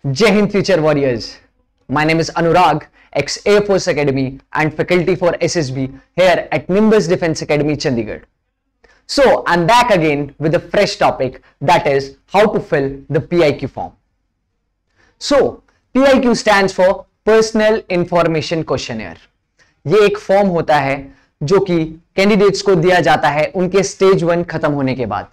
Jai Hind Future Warriors. My name is Anurag, ex-Air Force Academy and faculty for SSB here at Nimbus Defense Academy, Chandigarh. So I'm back again with a fresh topic, that is how to fill the PIQ form. So PIQ stands for Personal Information Questionnaire. ये एक form होता है जो कि candidates को दिया जाता है उनके स्टेज 1 खत्म होने के बाद.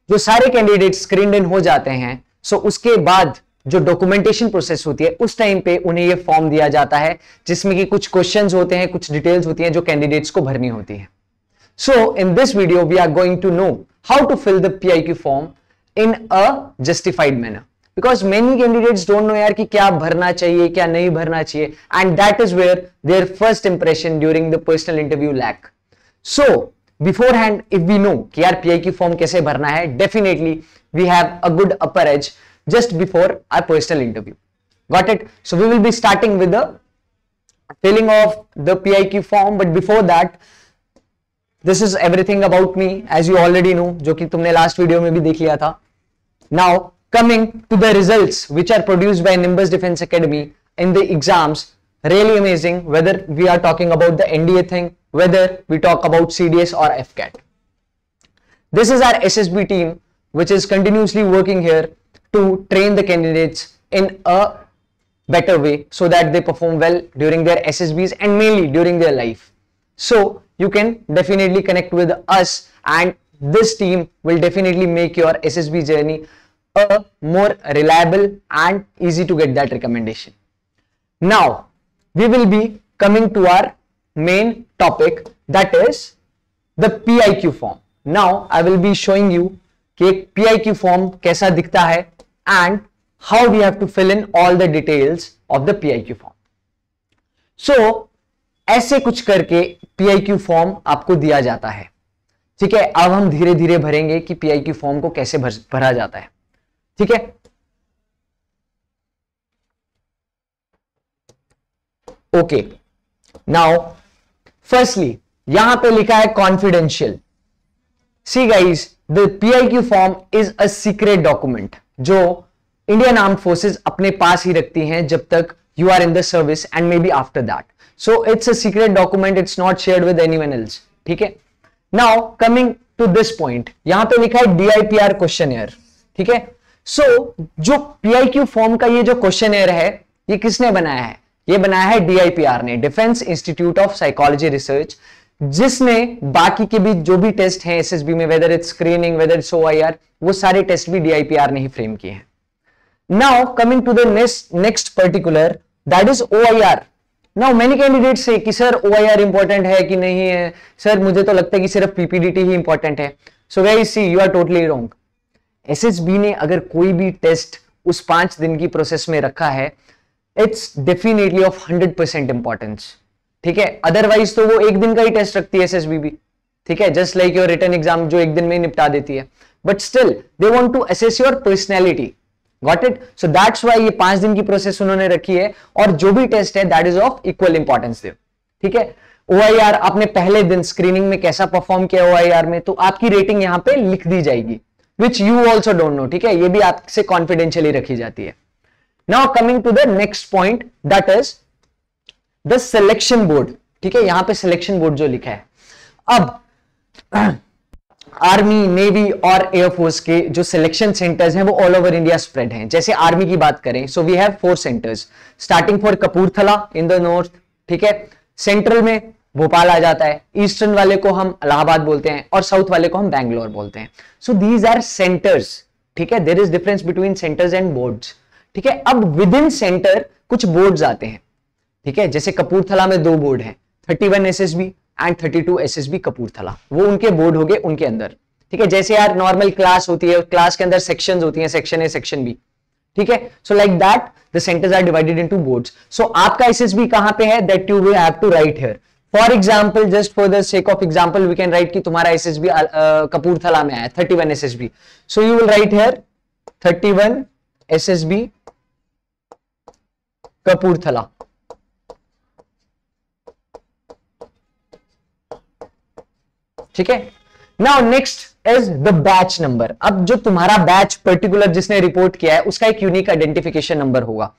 जो सारे कैंडिडेट स्क्रीन्ड इन हो जाते हैं, सो उसके बाद जो डॉक्यूमेंटेशन प्रोसेस होती है उस टाइम पे उन्हें ये फॉर्म दिया जाता है जिसमें कि कुछ क्वेश्चंस होते हैं, कुछ डिटेल्स होती हैं जो कैंडिडेट्स को भरनी होती है. So in this video we are going to know how to fill the PIQ form in a justified manner, because many candidates don't know यार कि क्या भरना चाहिए क्या नहीं भरना चाहिए, and that is where their first impression during the personal interview lack. So beforehand if we know कि यार PIQ फॉर्म कैसे भरना है, definitely we have a good upper edge just before our personal interview. Got it? So we will be starting with the filling of the PIQ form, but before that this is everything about me as you already know, जो कि तुमने last video में भी देख लिया था. Now coming to the results which are produced by Nimbus Defense Academy in the exams, really amazing, whether we are talking about the NDA thing, whether we talk about CDS or FCAT. This is our SSB team which is continuously working here to train the candidates in a better way so that they perform well during their SSBs and mainly during their life. So you can definitely connect with us and this team will definitely make your SSB journey a more reliable and easy to get that recommendation. Now we will be coming to our main topic, that is the PIQ form. Now I will be showing you कि PIQ form कैसा दिखता है and how we have to fill in all the details of the PIQ form. So ऐसे कुछ करके PIQ form आपको दिया जाता है. ठीक है, अब हम धीरे धीरे भरेंगे कि PIQ form को कैसे भरा जाता है. ठीक है, ओके. नाउ फर्स्टली यहां पे लिखा है confidential. See guys, the PIQ form is a secret document जो इंडियन आर्म्ड फोर्सेस अपने पास ही रखती हैं जब तक you are in the service and maybe after that. So it's a secret document, it's not shared with anyone else. ठीक है, now coming to this point, यहां पे लिखा है DIPR क्वेश्चनएयर. ठीक है, सो जो PIQ फॉर्म का ये जो क्वेश्चनएयर है ये किसने बनाया है? ये बनाया है DIPR ने, defence institute of psychology research, जिसने बाकी के भी जो भी टेस्ट हैं SSB में, whether it's screening, whether it's OIR, वो सारे टेस्ट भी DIPR ने ही फ्रेम किए हैं. Now coming to the next particular, that is OIR. Now many candidates से कि सर OIR इंपॉर्टेंट है कि नहीं है, सर मुझे तो लगता है कि सिर्फ PPDT ही इंपॉर्टेंट है. So guys see, you are totally wrong. SSB ने अगर कोई भी टेस्ट उस 5 दिन की प्रोसेस में रखा है, इट्स डेफिनेटली ऑफ 100% इंपॉर्टेंस. ठीक है, अदरवाइज तो वो एक दिन का ही टेस्ट रखती है SSB भी. ठीक है, just like your written exam जो एक दिन में ही निपटा देती है, but still they want to assess your personality. Got it? So that's why ये 5 दिन की प्रोसेस उन्होंने रखी है और जो भी टेस्ट है that is of equal importance देव. ठीक है, OIR आपने पहले दिन स्क्रीनिंग में कैसा परफॉर्म किया OIR में, तो आपकी रेटिंग यहां पे लिख दी जाएगी, which you also don't know. ठीक है, ये भी आपसे कॉन्फिडेंशियली रखी जाती है. Now coming to the next point, that is the selection board. ठीक है, यहां पे selection board जो लिखा है, अब आर्मी, नेवी और एयरफोर्स के जो सिलेक्शन सेंटर्स हैं वो ऑल ओवर इंडिया स्प्रेड हैं. जैसे आर्मी की बात करें, so we have 4 centres starting for Kapurthala in the north. ठीक है, सेंट्रल में भोपाल आ जाता है, ईस्टर्न वाले को हम इलाहाबाद बोलते हैं और साउथ वाले को हम बैंगलोर बोलते हैं. So these are centres. ठीक है, there is difference between centres and boards. ठीक है, अब विद इन सेंटर कुछ बोर्ड्स आते हैं. ठीक है, जैसे कपूरथला में 2 बोर्ड हैं, 31 SSB एंड 32 SSB कपूरथला, वो उनके बोर्ड हो गए उनके अंदर. ठीक है, जैसे यार नॉर्मल क्लास होती है, क्लास के अंदर सेक्शंस होती हैं, सेक्शन A सेक्शन B. ठीक है, so like that the centres are divided into boards. So आपका SSB कहां पे है, that you will have to write here. For example, just for the sake of example we can write कि तुम्हारा SSB Kapurthala में है 31 SSB. So you will write here 31 SSB Kapurthala. ठीक है, now next is the batch number. अब जो तुम्हारा batch particular जिसने रिपोर्ट किया है उसका एक यूनिक आइडेंटिफिकेशन नंबर होगा,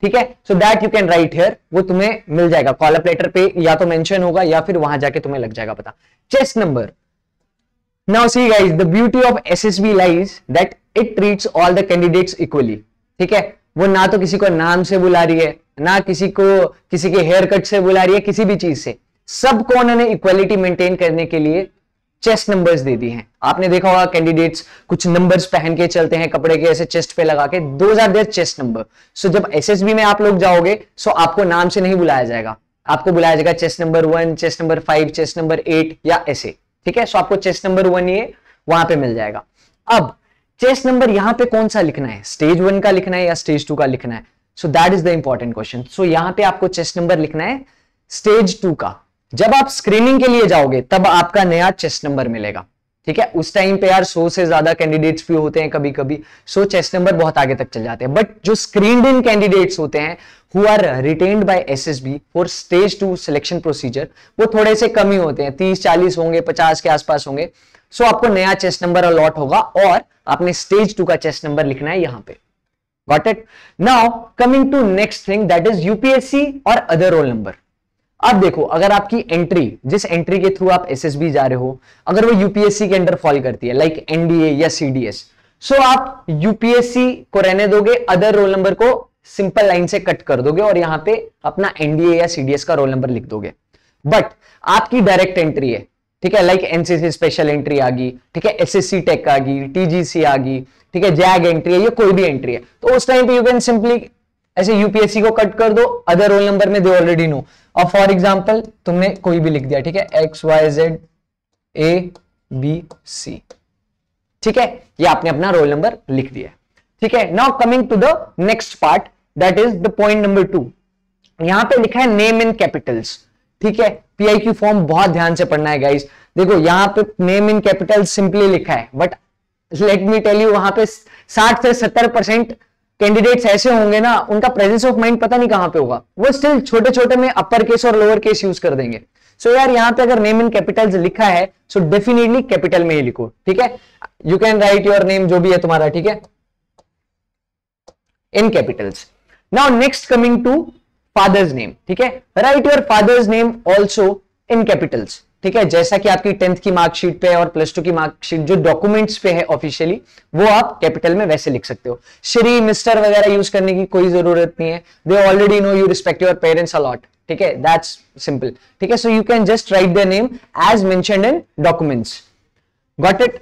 ठीक है। So that you can write here, वो तुम्हें मिल जाएगा कॉल अप लेटर पे, या तो मेंशन होगा या फिर वहां जाके तुम्हें लग जाएगा पता। Chest number. Now see guys, the beauty of SSB lies that it treats all the candidates equally, ठीक है। वो ना तो किसी को नाम से बुला रही है, ना किसी को किसी के हेयर कट से बुला रही है, किसी भी चीज से, सबको उन्होंने इक्वालिटी मेंटेन करने के लिए चेस्ट नंबर्स दे दी हैं। आपने देखा होगा कैंडिडेट्स कुछ नंबर्स पहन के चलते हैं कपड़े के ऐसे चेस्ट पे लगा के, those are their chest number. So जब एसएसबी में आप लोग जाओगे सो आपको नाम से नहीं बुलाया जाएगा, आपको बुलाया जाएगा chest number 1, chest number 5, chest number 8 या ऐसे, ठीक है। सो आपको चेस्ट नंबर 1 ये वहां पे मिल जाएगा। अब चेस्ट नंबर यहां पे कौन सा लिखना है, स्टेज 1 का लिखना है या स्टेज 2 का लिखना है? So that is the important question. So यहां पे आपको चेस्ट नंबर लिखना है स्टेज 2 का। जब आप स्क्रीनिंग के लिए जाओगे तब आपका नया चेस्ट नंबर मिलेगा, ठीक है। उस टाइम पे यार 100 से ज्यादा कैंडिडेट्स भी होते हैं कभी कभी, सो चेस्ट नंबर बहुत आगे तक चल जाते हैं। बट जो स्क्रीन्ड इन कैंडिडेट्स होते हैं who are retained by SSB for stage 2 selection procedure, वो थोड़े से कम ही होते हैं, 30-40 होंगे, 50 के आसपास होंगे। सो आपको नया चेस्ट नंबर अलॉट होगा और आपने स्टेज 2 का चेस्ट नंबर लिखना है यहां पे। Got it? Now coming to next thing that is UPSC और अदर रोल नंबर। अब देखो, अगर आपकी एंट्री, जिस एंट्री के थ्रू आप एसएसबी जा रहे हो, अगर वो यूपीएससी के अंडर फॉल करती है लाइक एनडीए या सीडीएस, सो आप यूपीएससी को रहने दोगे, अदर रोल नंबर को सिंपल लाइन से कट कर दोगे और यहां पे अपना एनडीए या सीडीएस का रोल नंबर लिख दोगे। बट आपकी डायरेक्ट एंट्री है, ठीक है, लाइक एनसीसी स्पेशल एंट्री आ गई, ठीक है, एसएससी टेक आ गई, टीजीसी आ गई, ठीक है, जैग एंट्री है, ये कोई भी एंट्री है, तो उस टाइम पे यू कैन सिंपली ऐसे यूपीएससी को कट कर दो, अदर रोल नंबर में दे ऑलरेडी नो। और फॉर एग्जांपल तुमने कोई भी लिख दिया, ठीक है, XYZ ABC, ठीक है, ये आपने अपना रोल नंबर लिख दिया, ठीक है। Now coming to the next part that is the point number 2। यहां पे लिखा है नेम इन कैपिटल्स, ठीक है। पीआईक्यू फॉर्म बहुत ध्यान से पढ़ना है गाइस। देखो यहां पे नेम इन कैपिटल्स सिंपली लिखा है, but let me tell you, वहां पे 60 से 70% कैंडिडेट्स ऐसे होंगे ना, उनका प्रेजेंस ऑफ माइंड पता नहीं कहां पे होगा, वो स्टिल छोटे छोटे में अपर केस और लोअर केस यूज कर देंगे। सो यार यहां पे अगर नेम इन कैपिटल्स लिखा है सो डेफिनेटली कैपिटल में ही लिखो, ठीक है। You can write your name जो भी है तुम्हारा, ठीक है, in capitals. Now next coming to father's name, ठीक है, write your father's name also in capitals, ठीक है। जैसा कि आपकी 10th की मार्कशीट पे और प्लस 2 की मार्कशीट जो डॉक्यूमेंट्स पे है ऑफिशियली, वो आप कैपिटल में वैसे लिख सकते हो। श्री, मिस्टर वगैरह यूज करने की कोई जरूरत नहीं है, they already know you respect your parents a lot, ठीक है, दैट्स सिंपल, ठीक है। So you can just write the name as mentioned in documents. Got it?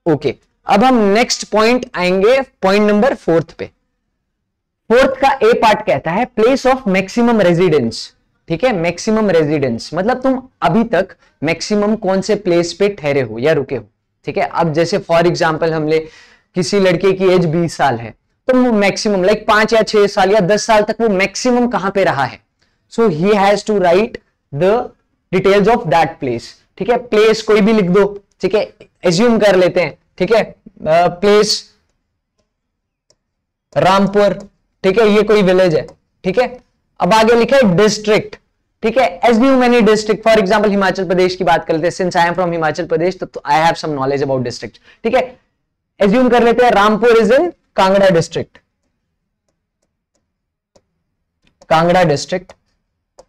Okay, अब हम नेक्स्ट पॉइंट आएंगे, पॉइंट नंबर 4 पे। 4th का ए पार्ट कहता है प्लेस ऑफ मैक्सिमम रेजिडेंस, ठीक है। मैक्सिमम रेजिडेंस मतलब तुम अभी तक मैक्सिमम कौन से प्लेस पे ठहरे हो या रुके हो, ठीक है। अब जैसे फॉर एग्जांपल हम ले, किसी लड़के की एज 20 साल है, तो वो मैक्सिमम लाइक 5 या 6 साल या 10 साल तक वो मैक्सिमम कहां पे रहा है। So he has to write the details of that place, ठीक है। प्लेस कोई भी लिख दो, ठीक है, एज्यूम कर लेते हैं, ठीक है, प्लेस रामपुर, ठीक है, ये कोई विलेज है, ठीक है। अब आगे लिखा है डिस्ट्रिक्ट, ठीक है, assume any district, for example Himachal Pradesh की बात कर लेते हैं, since I am from Himachal Pradesh तो I have some knowledge about district, ठीक है। एज्यूम कर लेते हैं Rampur is in Kangra district, Kangra district,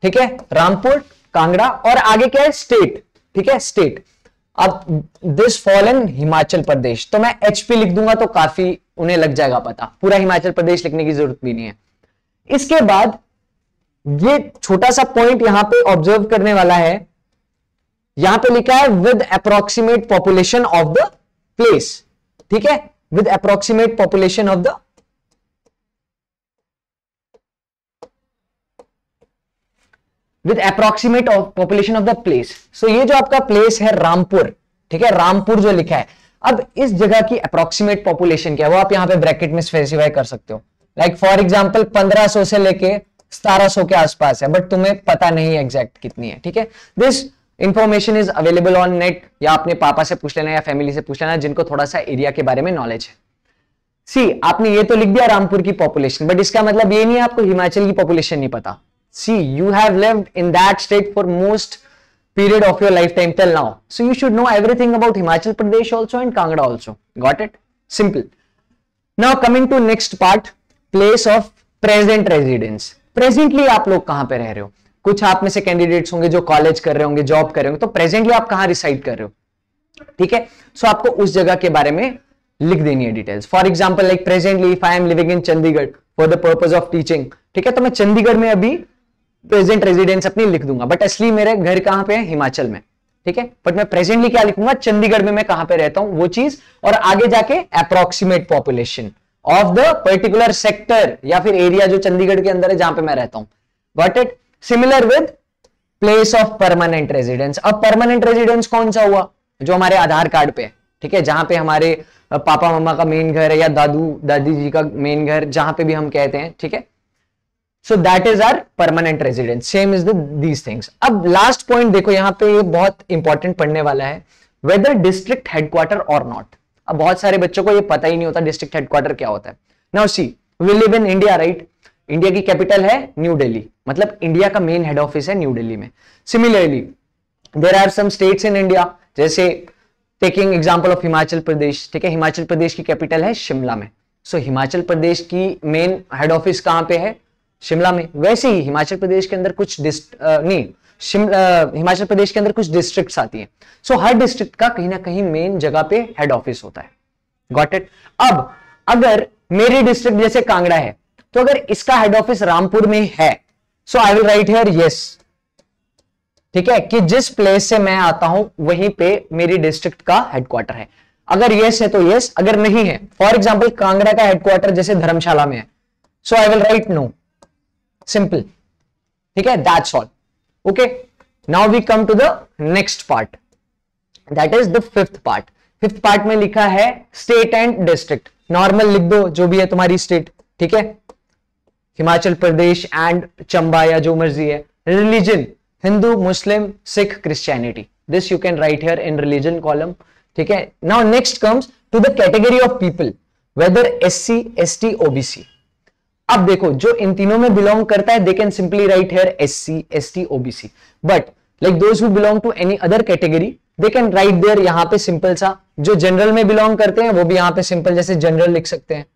ठीक है, रामपुर, कांगड़ा, और आगे क्या है, स्टेट, ठीक है, स्टेट। अब this fall in Himachal Pradesh, तो मैं एचपी लिख दूंगा तो काफी उन्हें लग जाएगा पता, पूरा हिमाचल प्रदेश लिखने की जरूरत भी नहीं है। इसके बाद ये छोटा सा पॉइंट यहां पे ऑब्जर्व करने वाला है, यहां पे लिखा है with approximate population of the place, ठीक है, with approximate population of the, with approximate population of the place. So ये जो आपका प्लेस है रामपुर, ठीक है, रामपुर जो लिखा है, अब इस जगह की अप्रोक्सीमेट पॉपुलेशन क्या है वो आप यहां पे ब्रैकेट में स्पेसिफाई कर सकते हो। लाइक फॉर एग्जांपल 1500 से लेके 1700 के आसपास है, बट तुम्हें पता नहीं एग्जैक्ट कितनी है, ठीक है। This information is available on net, या अपने पापा से पूछ लेना या फैमिली से पूछ लेना जिनको थोड़ा सा एरिया के बारे में नॉलेज है। सी, आपने ये तो लिख दिया रामपुर की पॉपुलेशन, बट इसका मतलब ये नहीं है आपको हिमाचल की पॉपुलेशन नहीं पता। See, you have lived in that state for most period of your lifetime till now. So you should know everything about Himachal Pradesh also and Kangra also. Got it? Simple. Now coming to next part, place of present residence. Presently आप लोग कहां पे रह रहे हो? कुछ आप में से कैंडिडेट्स होंगे जो कॉलेज कर रहे होंगे, जॉब कर रहे होंगे, तो प्रेजेंटली आप कहां रिसाइड कर रहे हो? ठीक है, सो आपको उस जगह के बारे में लिख देनी है details. For example like presently if I am living in Chandigarh for the purpose of teaching, ठीक है, तो मैं चंडीगढ़ में अभी प्रेजेंट रेजिडेंस अपनी लिख दूंगा, बट असली मेरे घर कहां पे है? हिमाचल में. ठीक है, बट मैं प्रेजेंटली क्या लिखूंगा? चंडीगढ़ में मैं कहां पे रहता हूं वो चीज, और आगे जाके approximate population of the particular sector या फिर एरिया जो चंडीगढ़ के अंदर है जहां पे मैं रहता हूं. Got it? Similar with place of permanent residence. अब परमानेंट रेजिडेंस कौन सा हुआ? जो हमारे आधार कार्ड पे है. ठीक है, जहां पे हमारे पापा मम्मा का मेन घर है या दादू दादी जी का मेन घर, जहां पे भी हम कहते हैं. ठीक है, so that is our permanent residence. Same is these things. अब लास्ट पॉइंट देखो, यहां पे ये बहुत इंपॉर्टेंट पढ़ने वाला है, वेदर डिस्ट्रिक्ट हेडक्वार्टर और नॉट. अब बहुत सारे बच्चों को ये पता ही नहीं होता डिस्ट्रिक्ट हेडक्वार्टर क्या होता है. Now see, we live in India, right? India की कैपिटल है न्यू दिल्ली, मतलब इंडिया का मेन हेड ऑफिस है न्यू दिल्ली में. Similarly there are some states in India, जैसे taking example of Himachal Pradesh. ठीक है, हिमाचल प्रदेश की कैपिटल है शिमला में. सो हिमाचल प्रदेश की मेन हेड ऑफिस कहां पे है? शिमला में. वैसे ही हिमाचल प्रदेश के अंदर कुछ हिमाचल प्रदेश के अंदर कुछ डिस्ट्रिक्ट्स आती हैं. सो हर डिस्ट्रिक्ट का कहीं ना कहीं मेन जगह पे हेड ऑफिस होता है. Got it? अब अगर मेरी डिस्ट्रिक्ट जैसे कांगड़ा है, तो अगर इसका हेड ऑफिस रामपुर में है, so I will write here yes. ठीक है, कि जिस प्लेस से मैं आता हूं वहीं पे मेरी डिस्ट्रिक्ट का हेडक्वार्टर है. अगर यस है तो यस, अगर नहीं है, फॉर एग्जांपल कांगड़ा का हेडक्वार्टर जैसे धर्मशाला में है, so I will write no. Simple. ठीक है, that's all. Okay, now we come to the next part, that is the fifth part. Fifth part में लिखा है स्टेट एंड डिस्ट्रिक्ट. नॉर्मल लिख दो जो भी है तुम्हारी स्टेट. ठीक है, हिमाचल प्रदेश एंड चंबा या जो मर्जी है. Religion, Hindu, Muslim, Sikh, Christianity. This you can write here in religion column. ठीक है, now next comes to the category of people, whether SC, ST, OBC. अब देखो, जो इन तीनों में बिलोंग करता है, they can simply write here SC, ST, OBC. But like those who belong to any other category, they can write there यहां पे सिंपल सा. जो जनरल में बिलोंग करते हैं वो भी यहां पे सिंपल जैसे जनरल लिख सकते हैं.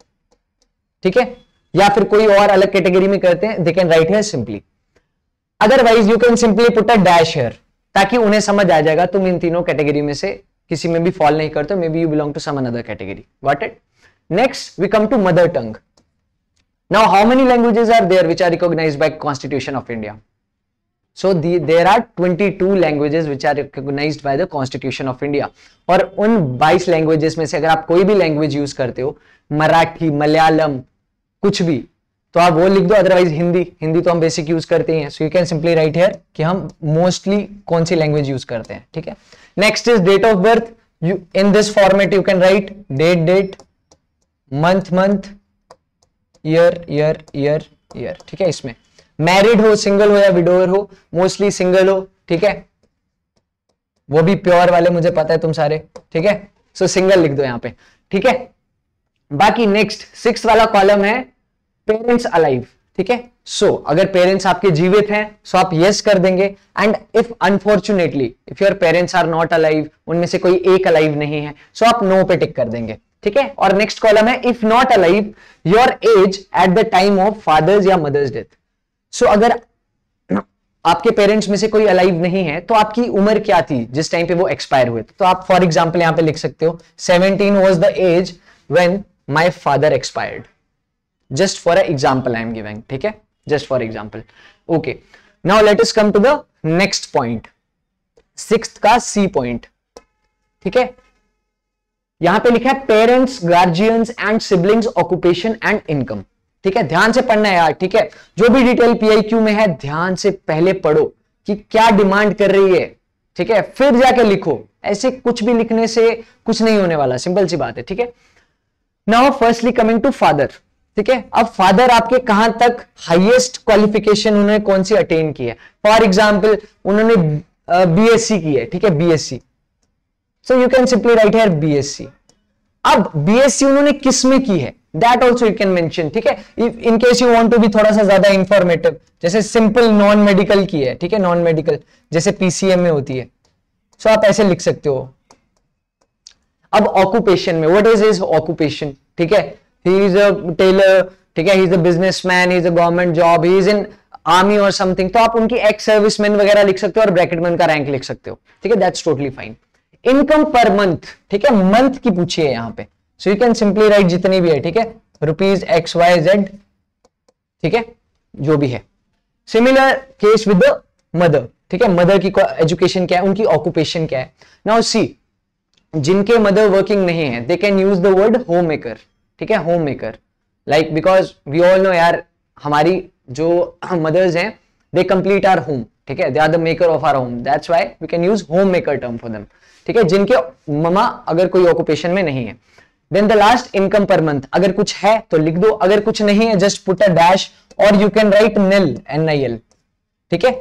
ठीक है, या फिर कोई और अलग कैटेगरी में करते हैं, दे can write here simply. Otherwise you can simply put a dash here, ताकि उन्हें समझ आ जाएगा तुम इन तीनों कैटेगरी में से किसी में भी फॉल नहीं करते, maybe you belong to some another category. Got it? Next we come to mother tongue. Now, how many languages are there which are recognized by Constitution of India? So, there are 22 languages which are recognized by the Constitution of India. और उन 22 languages में से अगर आप कोई भी language use करते हो, मराठी, मलयालम, कुछ भी, तो आप वो लिख दो. अदरवाइज हिंदी तो हम बेसिक यूज करते ही हैं. सो you can simply write here कि हम मोस्टली कौन सी लैंग्वेज यूज करते हैं. ठीक है, next is date of birth. In this format you can write date, month, year. ठीक है, इसमें मैरिड हो, सिंगल हो या विडोअर हो, मोस्टली सिंगल हो. ठीक है, वो भी प्योर वाले, मुझे पता है तुम सारे. ठीक है, सो सिंगल लिख दो यहां पे. ठीक है, बाकी नेक्स्ट 6th वाला कॉलम है पेरेंट्स अलाइव. ठीक है, सो अगर पेरेंट्स आपके जीवित हैं सो आप यस कर देंगे. And if unfortunately if your parents are not alive, उनमें से कोई एक अलाइव नहीं है, सो आप नो पे टिक कर देंगे. ठीक है, और नेक्स्ट कॉलम है if not alive your age at the time of fathers या मदर्स डेथ. सो अगर आपके पेरेंट्स में से कोई अलाइव नहीं है तो आपकी उम्र क्या थी जिस टाइम पे वो एक्सपायर हुए. तो आप फॉर एग्जांपल यहां पे लिख सकते हो 17 was the age when my father expired. Just for a example I am giving. ठीक है, just for example. Okay, now let us come to the next point, 6th का सी पॉइंट. ठीक है, यहां पे लिखा है parents, guardians and siblings, occupation and income. ठीक है, ध्यान से पढ़ना है यार. ठीक है, जो भी डिटेल पीआईक्यू में है ध्यान से पहले पढ़ो कि क्या डिमांड कर रही है. ठीक है, फिर जाके लिखो. ऐसे कुछ भी लिखने से कुछ नहीं होने वाला, सिंपल सी बात है. ठीक है, now firstly coming to father. ठीक है, अब फादर आपके कहां तक हाईएस्ट क्वालिफिकेशन उन्होंने कौन सी अटेन की है. फॉर एग्जाम्पल उन्होंने बीएससी की है. ठीक है, BSc, so you can simply write here BSc. अब बीएससी उन्होंने किस में की है, that also you can mention, ठीक है, in case you want to be थोड़ा सा ज्यादा इंफॉर्मेटिव, जैसे सिंपल नॉन मेडिकल की है, ठीक है, नॉन मेडिकल जैसे पीसीएम में होती है, सो आप ऐसे लिख सकते हो। अब ऑक्यूपेशन में, व्हाट इज हिज ऑक्यूपेशन, ठीक है, ही इज अ टेलर, ठीक है, he is a businessman, he is a government job, he is in army और समथिंग, तो आप उनकी एक्स सर्विसमैन वगैरह लिख सकते हो और ब्रैकेट में उनका रैंक लिख सकते हो, ठीक है, that's totally fine. Income per month, ठीक है, मंथ की पूछिए यहां पे, सो यू कैन सिंपली राइट जितनी भी है, ठीक है, रुपीज XYZ, ठीक है, जो भी है। Similar case with the mother, ठीक है, मदर की एजुकेशन क्या है, उनकी ऑक्यूपेशन क्या है। नाउ सी, जिनके मदर वर्किंग नहीं है, they can use the word home maker, ठीक है, home maker, like because we all know यार, हमारी जो मदर्स हैं दे कंप्लीट आवर होम, ठीक है, they are the maker of our home, that's why we can use home maker term for them, ठीक है, जिनके ममा अगर कोई ऑक्यूपेशन में नहीं है। Then the last income per month, अगर कुछ है तो लिख दो, अगर कुछ नहीं है जस्ट पुट अ डैश और you can right NIL, NIL, ठीक है।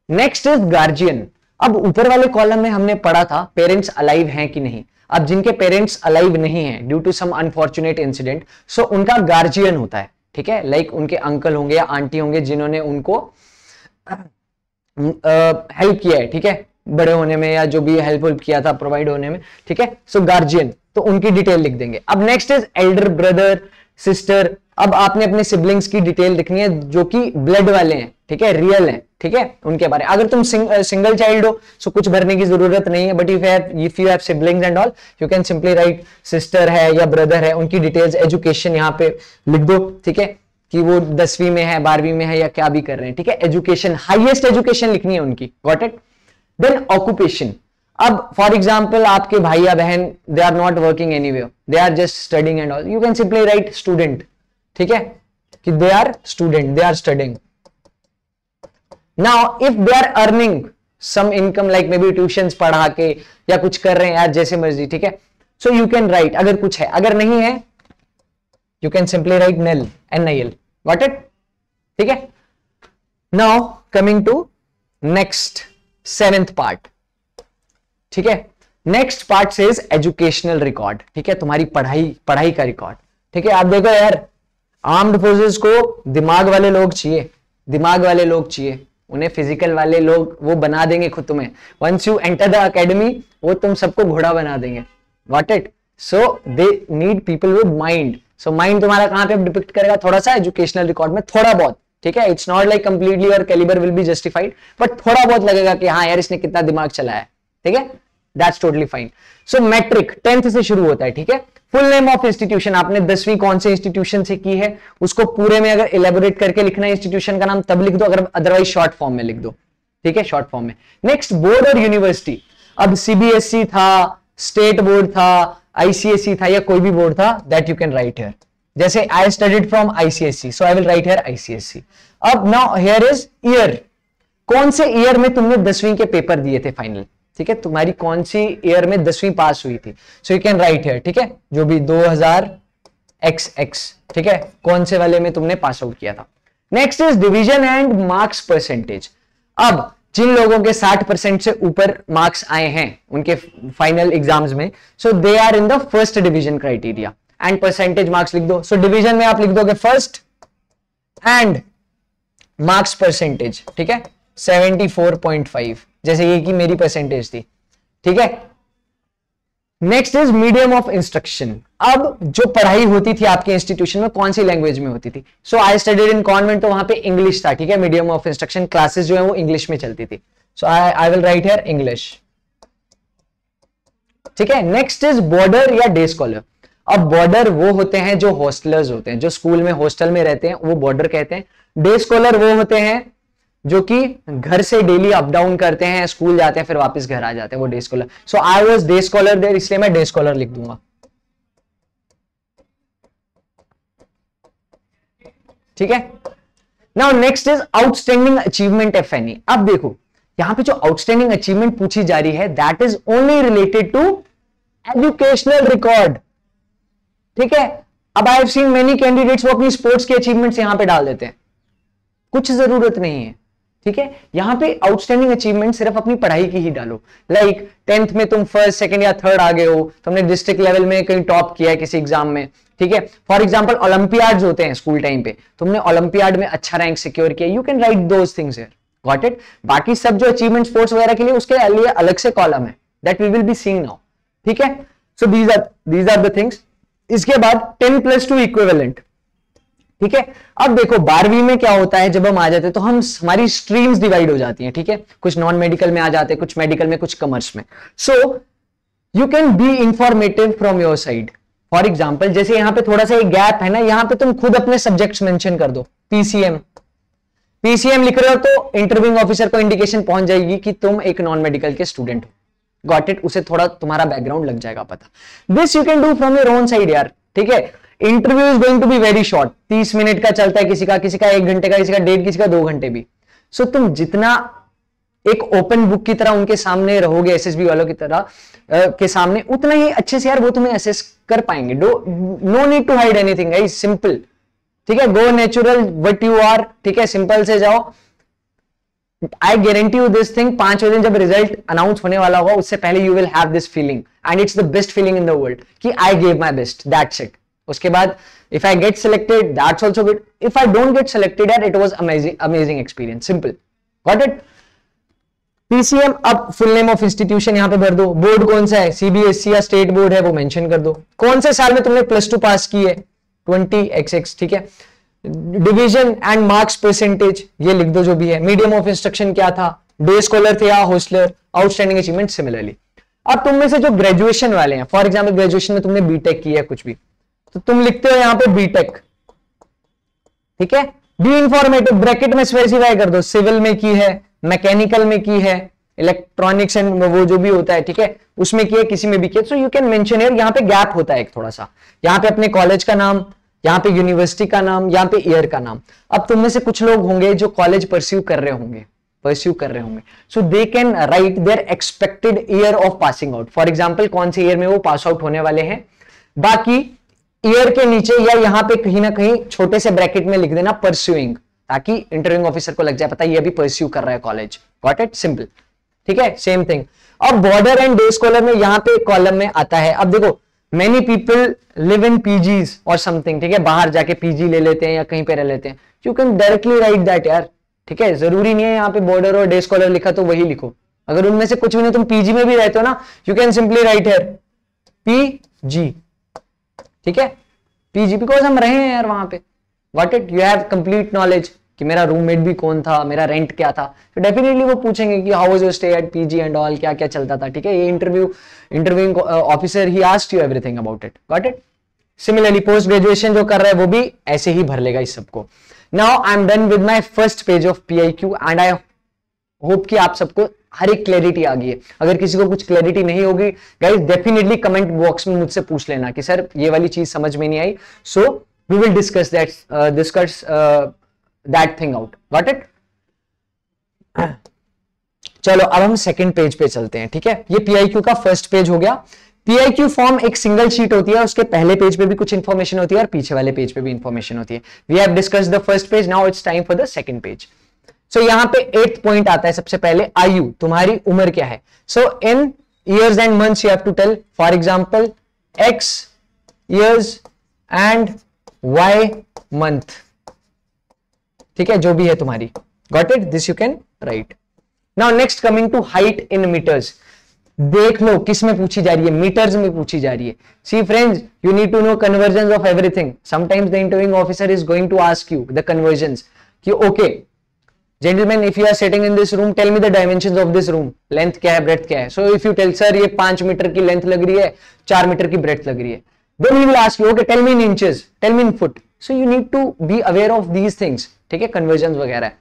Next is guardian. अब ऊपर वाले कॉलम में हमने पढ़ा था पेरेंट्स अलाइव हैं कि नहीं, अब जिनके पेरेंट्स अलाइव नहीं है due to some unfortunate incident, so उनका गार्जियन होता है, ठीक है, लाइक उनके अंकल होंगे या आंटी होंगे जिन्होंने उनको हेल्प किया है, ठीक है, बड़े होने में या जो भी हेल्प किया था प्रोवाइड होने में, ठीक है, सो गार्जियन, तो उनकी डिटेल लिख देंगे। अब next is Elder brother sister. अब आपने अपने सिबलिंग्स की डिटेल लिखनी है जो कि ब्लड वाले हैं, ठीक है, रियल हैं, ठीक है, उनके बारे में। अगर तुम सिंगल चाइल्ड हो सो कुछ भरने की जरूरत नहीं है, but if you have siblings and all you can simply right sister है या ब्रदर है, उनकी डिटेल्स, एजुकेशन यहाँ पे लिख दो, ठीक है, कि वो 10वीं में है, 12वीं में है या क्या भी कर रहे हैं, ठीक है, एजुकेशन, हाईएस्ट एजुकेशन लिखनी है उनकी, गॉट इट। देन ऑक्यूपेशन, अब फॉर एग्जाम्पल आपके भाई या बहन they are not working anywhere, they are just studying and all, you can simply write student, ठीक है, कि they are student, they are studying. Now if they are earning some income like may be tuitions पढ़ा के या कुछ कर रहे हैं यार जैसे मर्जी, ठीक है, सो यू कैन राइट अगर कुछ है, अगर नहीं है you can simply write NIL, NIL, got it, ठीक है। Now coming to next 7th part, ठीक है, नेक्स्ट पार्ट से एजुकेशनल रिकॉर्ड, ठीक है, तुम्हारी पढ़ाई का रिकॉर्ड, ठीक है। आप देखो यार, आर्म्ड फोर्सेस को दिमाग वाले लोग चाहिए, दिमाग वाले लोग चाहिए, उन्हें फिजिकल वाले लोग वो बना देंगे खुद तुम्हें, once you enter the academy वो तुम सबको घोड़ा बना देंगे, got it, so they need people with mind, so mind तुम्हारा कहां पे डिपिक्ट करेगा, थोड़ा सा एजुकेशनल रिकॉर्ड में, थोड़ा बहुत, ठीक है, इट्स नॉट लाइक कंप्लीटली और calibre will be justified, but थोड़ा बहुत लगेगा कि हाँ यार इसने कितना दिमाग चलाया है, ठीक है, that's totally fine. So matric 10th से शुरू होता है, ठीक है। फुल नेम ऑफ इंस्टीट्यूशन, आपने 10वीं कौन से इंस्टीट्यूशन से की है उसको पूरे में अगर इलेबोरेट करके लिखना है इंस्टीट्यूशन का नाम तब लिख दो, अगर अदरवाइज शॉर्ट फॉर्म में लिख दो, ठीक है, शॉर्ट फॉर्म में। नेक्स्ट बोर्ड और यूनिवर्सिटी, अब CBSE था, स्टेट बोर्ड था, ICSE था या कोई भी बोर्ड था, that you can write here, जैसे I studied from ICSE, so I will write here ICSE। अब नाउ हियर इज ईयर, कौन से ईयर में तुमने 10वीं के पेपर दिए थे फाइनल, ठीक है, तुम्हारी कौन सी ईयर में 10वीं पास हुई थी, सो यू कैन राइट हियर, ठीक है, जो भी 2000XX, ठीक है, कौन से वाले में तुमने पास आउट किया था। Next is division and marks percentage. अब जिन लोगों के 60% से ऊपर मार्क्स आए हैं उनके फाइनल एग्जाम्स में, so they are in the first division criteria, and percentage marks लिख दो, सो डिवीजन में आप लिख दोगे फर्स्ट एंड मार्क्स परसेंटेज, ठीक है, 74.5, जैसे ये कि मेरी परसेंटेज थी, ठीक है। Next is medium of instruction, अब जो पढ़ाई होती थी आपके इंस्टीट्यूशन में कौन सी लैंग्वेज में होती थी, so I studied in convent, तो वहां पे इंग्लिश था, ठीक है, मीडियम ऑफ इंस्ट्रक्शन क्लासेस जो है वो इंग्लिश में चलती थी, so I will write here English, ठीक है। नेक्स्ट इज बॉर्डर या डे स्कॉलर, अब बॉर्डर वो होते हैं जो हॉस्टलर्स होते हैं, जो स्कूल में हॉस्टल में रहते हैं, वो बॉर्डर कहते हैं। डे स्कॉलर वो होते हैं जो कि घर से डेली अप डाउन करते हैं, स्कूल जाते हैं फिर वापस घर आ जाते हैं, वो day scholar. So I was day scholar there, इसलिए मैं डे स्कॉलर लिख दूंगा, ठीक है। Now next is outstanding achievement if any. अब देखो यहां पे जो आउटस्टैंडिंग अचीवमेंट पूछी जा रही है that is only related to educational record, ठीक है। अब I have seen many candidates वो अपनी स्पोर्ट्स की अचीवमेंट्स यहां पे डाल देते हैं, कुछ जरूरत नहीं है, ठीक है, यहां पे आउटस्टैंडिंग अचीवमेंट सिर्फ अपनी पढ़ाई की ही डालो। लाइक 10th में तुम फर्स्ट, सेकंड या थर्ड आ गए हो, तुमने डिस्ट्रिक्ट लेवल में कहीं टॉप किया है किसी एग्जाम में, ठीक है। फॉर एग्जांपल ओलंपियाड्स होते हैं स्कूल टाइम पे, तुमने ओलंपियाड में अच्छा रैंक सिक्योर किया, you can right those things here, got it. बाकी सब जो अचीवमेंट स्पोर्ट्स वगैरह के लिए, उसके लिए अलग से कॉलम है, that we will be seeing now, ठीक है। So these are the things. इसके बाद 10+2 इक्विवेलेंट, ठीक है। अब देखो 12वीं में क्या होता है, जब हम आ जाते हैं तो हमारी स्ट्रीम्स डिवाइड हो जाती हैं, ठीक है। कुछ नॉन मेडिकल में आ जाते हैं, कुछ मेडिकल में, कुछ कॉमर्स में। सो you can be informative from your side. For example जैसे यहां पे थोड़ा सा एक गैप है ना, यहां पे तुम खुद अपने सब्जेक्ट्स मेंशन कर दो। पीसीएम लिख रहे हो तो इंटरव्यूइंग ऑफिसर को इंडिकेशन पहुंच जाएगी कि तुम एक नॉन मेडिकल के स्टूडेंट हो, गॉट इट। उसे थोड़ा तुम्हारा बैकग्राउंड लग जाएगा पता। This you can do from your own side यार, ठीक है। Interview is going to be very short, 30 minute का चलता है, किसी का 1 घंटे का, किसी का 1.5, किसी का 2 घंटे भी। सो तुम जितना एक ओपन बुक की तरह उनके सामने रहोगे, एसएसबी वालों की तरह के सामने, उतना ही अच्छे से यार वो तुम्हें असेस कर पाएंगे। No need to hide anything guys, simple, ठीक है। Go natural what you are, ठीक है, सिंपल से जाओ। I guarantee you this thing, 5वें दिन जब रिजल्ट अनाउंस होने वाला होगा, उससे पहले you will have this feeling, and it's the best feeling in the world कि I gave my best, that's it. उसके बाद if I get selected that's also good, if I don't get selected यार it was amazing experience, simple, got it. PCM, अब full name of institution यहां पे भर दो, board कौन सा है, सीबीएसई या स्टेट बोर्ड है वो मेंशन कर दो, कौन से साल में तुमने +2 पास की है, 20XX, ठीक है। डिवीजन एंड मार्क्स परसेंटेज ये लिख दो जो भी है। मीडियम ऑफ इंस्ट्रक्शन क्या था, डे स्कॉलर थे या हॉस्टलर, आउटस्टैंडिंग अचीवमेंट सिमिलरली। अब तुम में से जो ग्रेजुएशन वाले हैं, फॉर एग्जाम्पल ग्रेजुएशन में तुमने बीटेक की है कुछ भी, तो तुम लिखते हो यहां पे बीटेक, ठीक है। बी इंफॉर्मेटिव, ब्रैकेट में स्पेसिफाई कर दो, सिविल में की है, मैकेनिकल में की है, इलेक्ट्रॉनिक्स एंड वो जो भी होता है, ठीक है, उसमें की है, किसी में भी की है। So you can mention here, यहां पे गैप होता है एक थोड़ा सा, यहां पे अपने कॉलेज का नाम, यहां पे यूनिवर्सिटी का नाम, यहां पे ईयर का नाम। अब तुम में से कुछ लोग होंगे जो कॉलेज परस्यू कर रहे होंगे, so they can write their expected year of passing out. For example कौन से ईयर में वो पास आउट होने वाले हैं, बाकी ईयर के नीचे या यहां पे कहीं ना कहीं छोटे से ब्रैकेट में लिख देना परस्यूइंग, ताकि इंटरव्यूइंग ऑफिसर को लग जाए पता ये अभी परस्यू कर रहा है कॉलेज, गॉट इट, सिंपल, ठीक है। Same thing. और बॉर्डर एंड डे स्कॉलर में यहां पे कॉलम में आता है, अब देखो many people live in PGs और समथिंग, ठीक है, बाहर जाके पीजी ले लेते हैं या कहीं पे रह लेते हैं, you can directly right that यार, ठीक है। जरूरी नहीं है यहाँ पे बॉर्डर और डे स्कॉलर लिखा तो वही लिखो, अगर उनमें से कुछ भी नहीं, तुम पीजी में भी रहते हो ना, you can simply write here PG, ठीक है, पीजी, बिकॉज हम रहे हैं यार वहां पे, what it, you have complete knowledge कि मेरा रूममेट भी कौन था, मेरा रेंट क्या था, तो डेफिनेटली वो पूछेंगे कि how was your stay at PG and all, क्या क्या चलता था, ठीक है। ये interviewing officer he asked you everything about it, got it. Similarly post graduation जो कर रहा है वो भी ऐसे ही भर लेगा इस सबको। Now I am done with my first page of PIQ and I hope कि आप सबको हर एक क्लैरिटी आ गई है। अगर किसी को कुछ क्लैरिटी नहीं होगी गाइस, डेफिनेटली कमेंट बॉक्स में मुझसे पूछ लेना कि सर ये वाली चीज समझ में नहीं आई, so we will discuss that thing out, got it. चलो अब हम सेकंड पेज पे चलते हैं, ठीक है। ये PIQ का फर्स्ट पेज हो गया। PIQ फॉर्म एक सिंगल शीट होती है, उसके पहले पेज पे भी कुछ इंफॉर्मेशन होती है और पीछे वाले पेज पे भी इंफॉर्मेशन होती है। We have discussed the first page, now it's time for the second page. So यहां पे 8th पॉइंट आता है सबसे पहले, आयु, तुम्हारी उम्र क्या है। So in years and months you have to tell, for example X years and Y month, ठीक है, जो भी है तुम्हारी, got it, this you can write. Now next coming to height in metres, देख लो किस में पूछी जा रही है, मीटर्स में पूछी जा रही है। See friends, you need to know conversion of everything, sometimes the interviewing officer is going to ask you the conversions कि okay gentlemen, if you are sitting in this room, tell me the dimensions of this room, length क्या है, breadth क्या है। So if you tell sir ये 5 metre की length लग रही है, 4 मीटर की breadth लग रही है, then he will ask you okay tell me in inches, tell me in foot, so you need to be aware of these things, ठीक है, conversions वगैरह।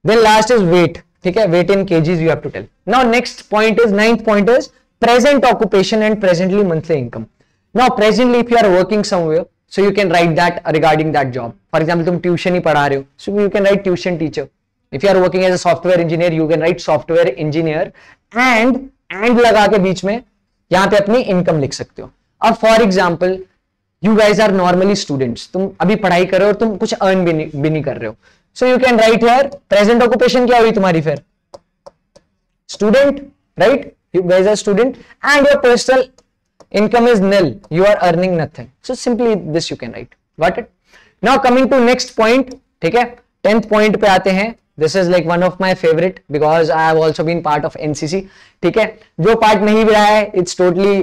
then last is weight, ठीक है, weight in kgs you have to tell। now next point is, 9th point is present occupation and presently monthly income। now presently if you are working somewhere, so you can write that regarding that job, for example तुम tuition ही पढ़ा रहे हो, so you can write tuition teacher। if you are working as a software engineer, you can write software engineer and लगा के बीच में यहां पे अपनी इनकम लिख सकते हो। अब for example you guys are normally students, तुम अभी पढ़ाई कर रहे हो और तुम कुछ अर्न भी नहीं कर रहे हो, सो you can write here present occupation क्या हुई तुम्हारी फिर, student, right, you guys are student and your personal income is nil, you are earning nothing, so simply this you can write. Got it? Now coming to next point, ठीक है, 10th point पे आते हैं. This is like one of my favorite because I have also been part of NCC. ठीक है, जो part नहीं भी रहा है it's totally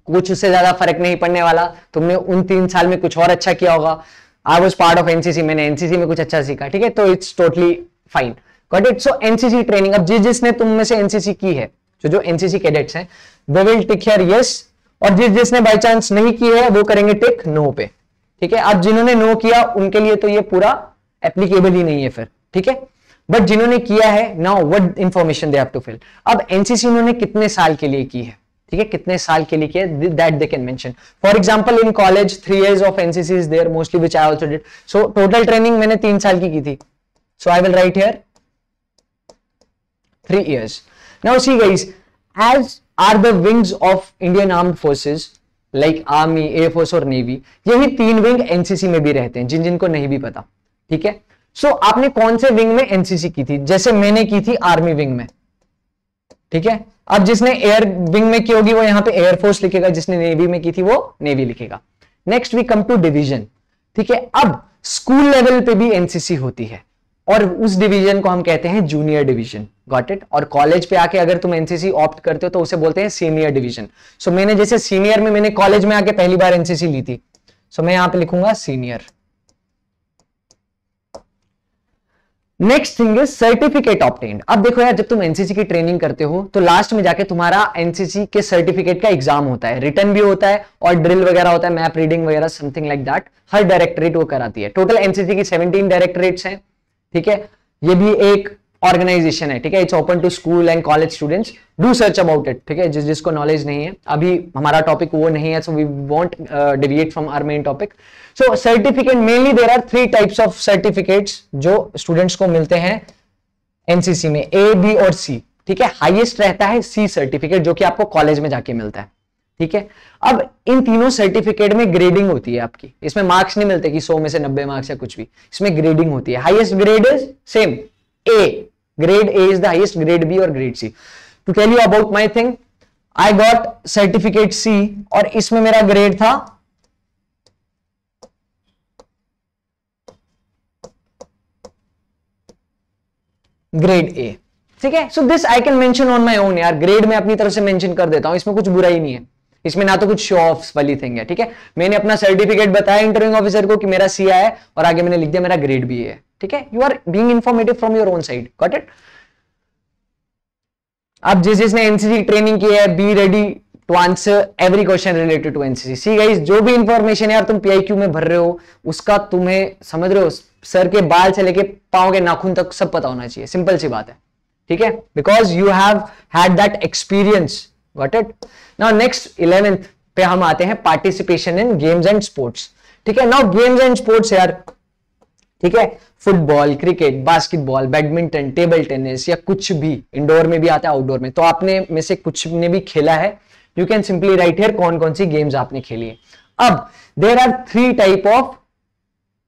कुछ उससे ज्यादा फर्क नहीं पड़ने वाला. तुमने उन 3 साल में कुछ और अच्छा किया होगा. I was part of NCC, मैंने NCC में कुछ अच्छा सीखा. ठीक है, तो it's totally fine. Got it? So NCC training, अब जिसने तुम में से NCC की है, जो NCC कैडेट्स हैं, they will tick here yes, और जिसने बाय चांस नहीं की है वो करेंगे टिक नो पे. ठीक है, अब जिन्होंने नो किया उनके लिए तो ये पूरा एप्लीकेबल ही नहीं है फिर. ठीक है, बट जिन्होंने किया है, now what information they have to fill. अब एनसीसी उन्होंने कितने साल के लिए की है, ठीक है, कितने साल के लिए किया है, that they can mention. For example in college 3 years of NCC is there mostly, which I also did. So total training मैंने 3 साल की थी. So I will write here 3 years. Now see guys, as are the wings of Indian Armed Forces like Army, Air Force और Navy, यही 3 wing NCC में भी रहते हैं, जिनको नहीं भी पता. ठीक है, सो आपने कौन से विंग में एनसीसी की थी? जैसे मैंने की थी आर्मी विंग में. ठीक है, अब जिसने एयर विंग में की होगी वो यहां पे एयरफोर्स लिखेगा, जिसने नेवी में की थी वो नेवी लिखेगा. Next we come to division. ठीक है, अब स्कूल लेवल पे भी एनसीसी होती है और उस डिवीजन को हम कहते हैं जूनियर डिवीजन. Got it? और कॉलेज पे आके अगर तुम एनसीसी ऑप्ट करते हो तो उसे बोलते हैं सीनियर डिवीजन. सो मैंने जैसे सीनियर में, मैंने कॉलेज में आके पहली बार एनसीसी ली थी, सो मैं यहां पे लिखूंगा senior. Next thing is certificate obtained. अब देखो यार, जब तुम एनसीसी की ट्रेनिंग करते हो तो लास्ट में जाके तुम्हारा एनसीसी के सर्टिफिकेट का एग्जाम होता है, रिटर्न भी होता है और ड्रिल वगैरह होता है, मैप रीडिंग वगैरह, something like that. Her directorate वो कराती है. टोटल एनसीसी की 17 डायरेक्टरेट्स हैं. ठीक है, ये भी एक ऑर्गेनाइजेशन है. ठीक है, it's open to school and college students. Do search about it. ठीक है, जिसको नॉलेज नहीं है, अभी हमारा टॉपिक वो नहीं है, so we won't deviate from our main topic. So certificate mainly there are 3 types of certificates जो स्टूडेंट्स को मिलते हैं एनसीसी में, ए, बी और सी. ठीक है, हाईएस्ट रहता है सी सर्टिफिकेट, जो कि आपको कॉलेज में जाके मिलता है. ठीक है, अब इन तीनों सर्टिफिकेट में ग्रेडिंग होती है आपकी. इसमें मार्क्स नहीं मिलते कि 100 में से 90 मार्क्स या कुछ भी. इसमें ग्रेडिंग होती है. Highest grade is same A, grade A is the highest, grade B और grade C. To tell you about my thing, I got certificate C और इसमें मेरा ग्रेड था ग्रेड ए. ठीक है, so this I can mention on my own. यार grade में अपनी तरफ से मेंशन कर देता हूं, इसमें कुछ बुरा ही नहीं है. इसमें ना तो कुछ शो ऑफ वाली थिंग है. ठीक है, मैंने अपना सर्टिफिकेट बताया इंटरव्यूइंग ऑफिसर को कि मेरा सी है और आगे मैंने लिख दिया मेरा ग्रेड भी है. ठीक है, you are being informative from your own side. Got it? अब जिसने एनसीसी ट्रेनिंग की है, be ready to answer every question related to NCC. See guys, जो भी इंफॉर्मेशन यार तुम पीआईक्यू में भर रहे हो उसका तुम्हें, समझ रहे हो, सर के बाल से लेके पांव के नाखून तक सब पता होना चाहिए. सिंपल सी बात है. ठीक है, because you have had that experience. Got it? Now next 11th पे हम आते हैं participation in games and sports. ठीक है, नाउ गेम्स एंड स्पोर्ट्स यार, ठीक है, football, cricket, basketball, badminton, table tennis या कुछ भी, इंडोर में भी आता है आउटडोर में, तो आपने में से कुछ ने भी खेला है. You can simply write here कौन कौन सी गेम्स आपने खेली है. अब there are 3 type of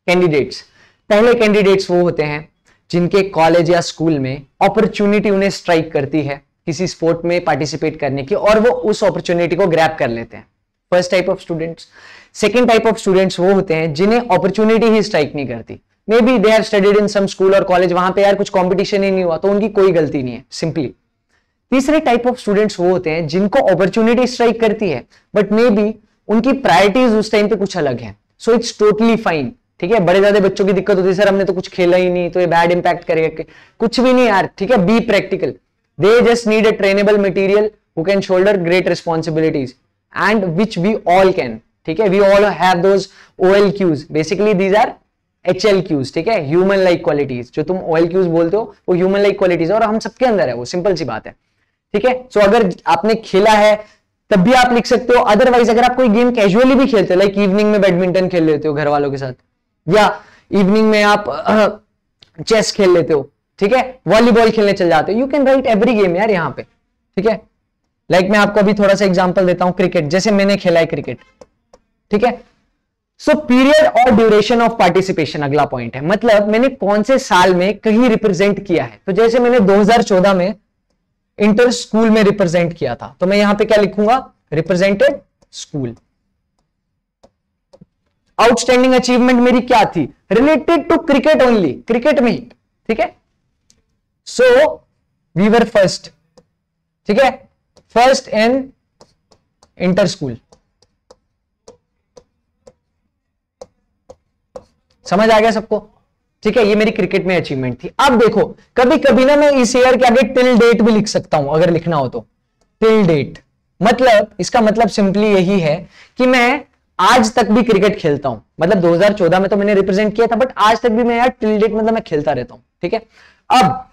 candidates. पहले कैंडिडेट्स वो होते हैं जिनके कॉलेज या स्कूल में अपॉर्चुनिटी उन्हें स्ट्राइक करती है किसी स्पोर्ट में पार्टिसिपेट करने की और वो उस अपॉर्चुनिटी को ग्रैब कर लेते हैं. First type of students. Second type of students वो होते हैं जिन्हें अपॉर्चुनिटी ही स्ट्राइक नहीं करती. May be they have studied in some school और कॉलेज, वहां पे यार कुछ कंपटीशन ही नहीं हुआ तो उनकी कोई गलती नहीं है, सिंपली. तीसरे टाइप ऑफ स्टूडेंट्स वो होते हैं जिनको अपॉर्चुनिटी स्ट्राइक करती है बट मे बी उनकी प्रायोरिटीज उस टाइम पे कुछ अलग है. So it's totally fine. ठीक है, बड़े ज्यादा बच्चों की दिक्कत होती है, सर हमने तो कुछ खेला ही नहीं तो ये बैड इंपैक्ट करेगा. कुछ भी नहीं यार. ठीक है, be practical. They just need a trainable material who can shoulder great responsibilities and which we all can. ठीक है, we all have those OLQs. Basically these are HLQs. ठीक है, ह्यूमन लाइक क्वालिटीज. जो तुम OLQs बोलते हो वो human like qualities और हम सबके अंदर है, वो सिंपल सी बात है. ठीक है, सो अगर आपने खेला है तब भी आप लिख सकते हो. अदरवाइज अगर आप कोई गेम कैजुअली भी खेलते हो, लाइक इवनिंग में बैडमिंटन खेल लेते हो घर वालों के साथ, या इवनिंग में आप चेस खेल लेते हो, ठीक है, वॉलीबॉल खेलने चल जाते हो, you can right every game यार यहाँ पे. ठीक है, लाइक मैं आपको अभी थोड़ा सा एग्जांपल देता हूं. क्रिकेट, जैसे मैंने खेला है क्रिकेट. ठीक है, सो पीरियड और ड्यूरेशन ऑफ पार्टिसिपेशन अगला पॉइंट है, मतलब मैंने कौन से साल में कहीं रिप्रेजेंट किया है। तो जैसे मैंने 2014 में इंटर स्कूल में रिप्रेजेंट किया था, तो मैं यहां पे क्या लिखूंगा, रिप्रेजेंटेड स्कूल। आउटस्टैंडिंग अचीवमेंट मेरी क्या थी, related to cricket only, cricket में ही, ठीक है। सो वी वर फर्स्ट, ठीक है, फर्स्ट इन इंटर स्कूल। समझ आ गया सबको, ठीक है। ये मेरी क्रिकेट में अचीवमेंट थी। अब देखो कभी कभी ना मैं इस ईयर के आगे टिल डेट भी लिख सकता हूं, अगर लिखना हो तो टिल डेट, मतलब इसका मतलब सिंपली यही है कि मैं आज तक भी क्रिकेट खेलता हूं, मतलब 2014 में तो मैंने रिप्रेजेंट किया था, बट आज तक भी मैं यार टिल डेट मतलब मैं खेलता रहता हूं, ठीक है। अब